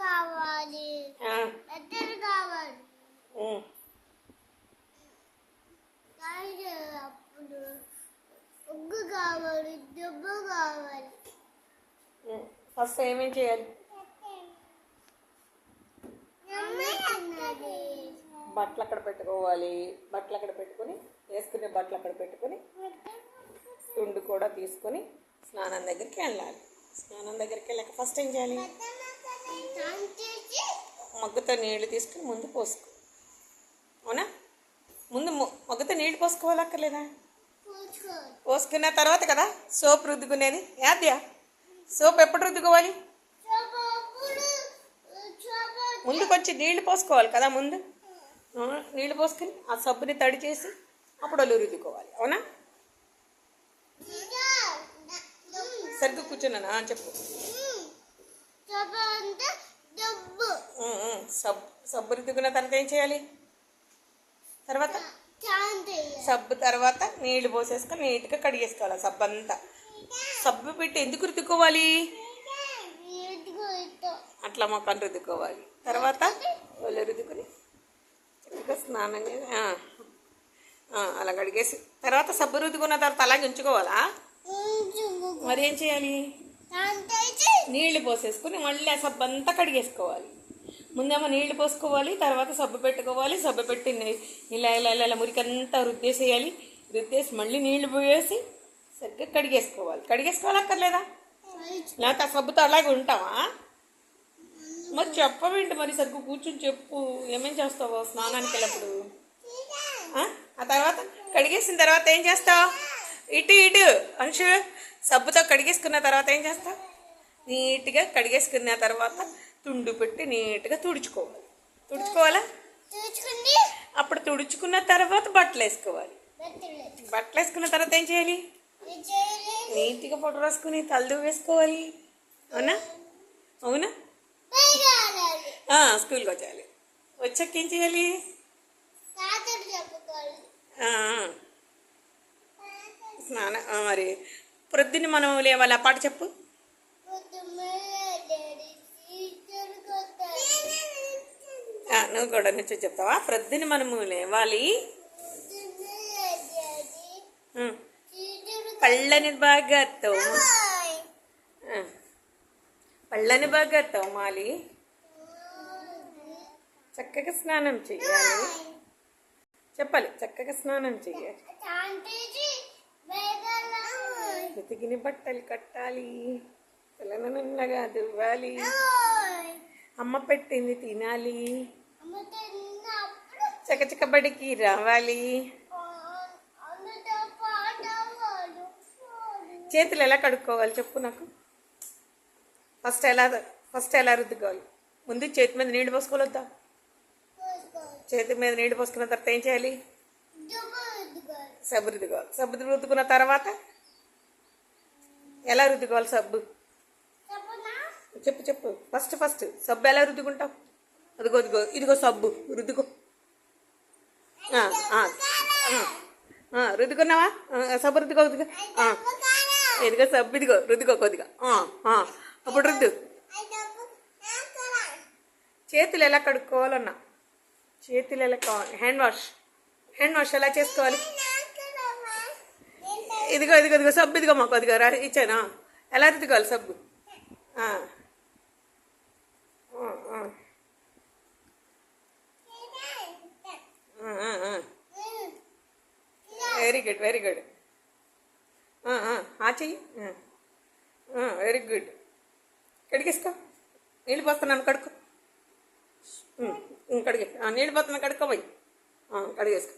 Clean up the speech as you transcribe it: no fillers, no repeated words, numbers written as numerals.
కావాలి, పెద్దలు కావాలి. అప్పుడు ఉగ్గు కావాలి, దెబ్బ కావాలి. ఫస్ట్ ఏమేం చేయాలి? బట్టలు అక్కడ పెట్టుకోవాలి. బట్టలు అక్కడ పెట్టుకొని వేసుకునే బట్టలు అక్కడ పెట్టుకొని తుండు కూడా తీసుకొని స్నానం దగ్గరికి వెళ్ళాలి. స్నానం దగ్గరికి వెళ్ళాక ఫస్ట్ ఏం చేయాలి? మగ్గుతో నీళ్ళు తీసుకుని ముందు పోసుకో. అవునా? ముందు మగ్గుతో నీళ్ళు పోసుకోవాలక్కర్లేదా? పోసుకున్న తర్వాత కదా సోప్ రుద్దుకునేది. యాద్యా సోప్ ఎప్పుడు రుద్దుకోవాలి? ముందుకు వచ్చి నీళ్లు పోసుకోవాలి కదా. ముందు నీళ్లు పోసుకొని ఆ సబ్బుని తడి చేసి అప్పుడు వాళ్ళు రుద్దుకోవాలి. అవునా? సరిగ్గా కూర్చున్నానా? చెప్పు. సబ్బు రుద్దుకున్న తర్వాత ఏం చేయాలి? తర్వాత సబ్బు తర్వాత నీళ్లు పోసేసుకొని నీట్గా కడిగేసుకోవాలి. సబ్బు అంతా సబ్బు పెట్టి ఎందుకు రుద్దుకోవాలి? అట్లా మొక్కను రుద్దుకోవాలి. తర్వాత వాళ్ళు రుద్దుకొని చక్కగా స్నానం అలా కడిగేసి తర్వాత సబ్బు రుద్దుకున్న తర్వాత అలాగే ఉంచుకోవాలా? మరి ఏం చేయాలి? నీళ్లు పోసేసుకుని మళ్ళీ ఆ సబ్బు అంతా కడిగేసుకోవాలి. ముందేమో నీళ్లు పోసుకోవాలి, తర్వాత సబ్బు పెట్టుకోవాలి. సబ్బు పెట్టి ఇలా ఇలా ఇలా ఇలా మురికంతా రుద్దేసేయాలి. రుద్దేసి మళ్ళీ నీళ్లు పోయేసి సరిగ్గా కడిగేసుకోవాలి. కడిగేసుకోవాలక్కర్లేదా? లేకపోతే ఆ సబ్బుతో అలాగే ఉంటావా? మరి చెప్పవేంటి? మరి సరిగ్గా కూర్చొని చెప్పు. ఏమేం చేస్తావో స్నానానికి వెళ్ళినప్పుడు? ఆ తర్వాత కడిగేసిన తర్వాత ఏం చేస్తావు? ఇటు ఇటు అంశు సబ్బుతో కడిగేసుకున్న తర్వాత ఏం చేస్తావు? నీట్గా కడిగేసుకున్న తర్వాత తుండు పెట్టి నీట్గా తుడుచుకోవాలి. తుడుచుకోవాలా? అప్పుడు తుడుచుకున్న తర్వాత బట్టలు వేసుకోవాలి. బట్టలు వేసుకున్న తర్వాత ఏం చేయాలి? నీట్గా పొట్టు రాసుకుని తలదు వేసుకోవాలి. అవునా? అవునా? స్కూల్కి వచ్చేయాలి. వచ్చాక ఏం చేయాలి? స్నానం మరి ప్రొద్దున మనం లేవాలి. ఆ పాట చెప్పు. నువ్వు కూడా నుంచి చెప్తావా? ప్రొద్దున మనము లేవాలి, పళ్ళని బాగా తోమాలి, చక్కగా స్నానం చేయాలి. చెప్పాలి, చక్కగా స్నానం చేయాలి. ఉతికిన బట్టలు కట్టాలి, పిల్లల నిన్నగా దువ్వాలి, అమ్మ పెట్టింది తినాలి, చకచక బడికి రావాలి. చేతులు ఎలా కడుక్కోవాలి చెప్పు నాకు. ఫస్ట్ ఎలా రుద్దుకోవాలి? ముందు చేతి మీద నీళ్ళు పోసుకోవద్దా? చేతి మీద నీళ్ళు పోసుకున్న తర్వాత ఏం చేయాలి? సబ్బు రుద్దుకోవాలి. సబ్బు రుద్దుకున్న తర్వాత ఎలా రుద్దుకోవాలి సబ్బు? చెప్పు. ఫస్ట్ సబ్బు ఎలా రుద్దుకుంటావు? ఇదిగో సబ్బు రుద్దుకో. రుద్దుకున్నావా? సబ్బు రుద్దుకో. ఇదిగో సబ్బు, ఇదిగో రుద్దుకో కొద్దిగా. అప్పుడు రుద్దు. చేతులు ఎలా కడుక్కోవాలన్నా? చేతులు ఎలా కావాలి? హ్యాండ్ వాష్ ఎలా చేసుకోవాలి? ఇదిగో సబ్బు, ఇదిగో మాకు అదిగో ఇచ్చానా? ఎలా రుద్దుకోవాలి సబ్బు? Very good. చెయ్యి. Very good. కడిగేసుకో. నీళ్ళు పోస్తున్నాను, కడుక్కో. కడిగే నీళ్ళు పోతున్నాను, కడుక్కోబోయి కడిగేసుకో.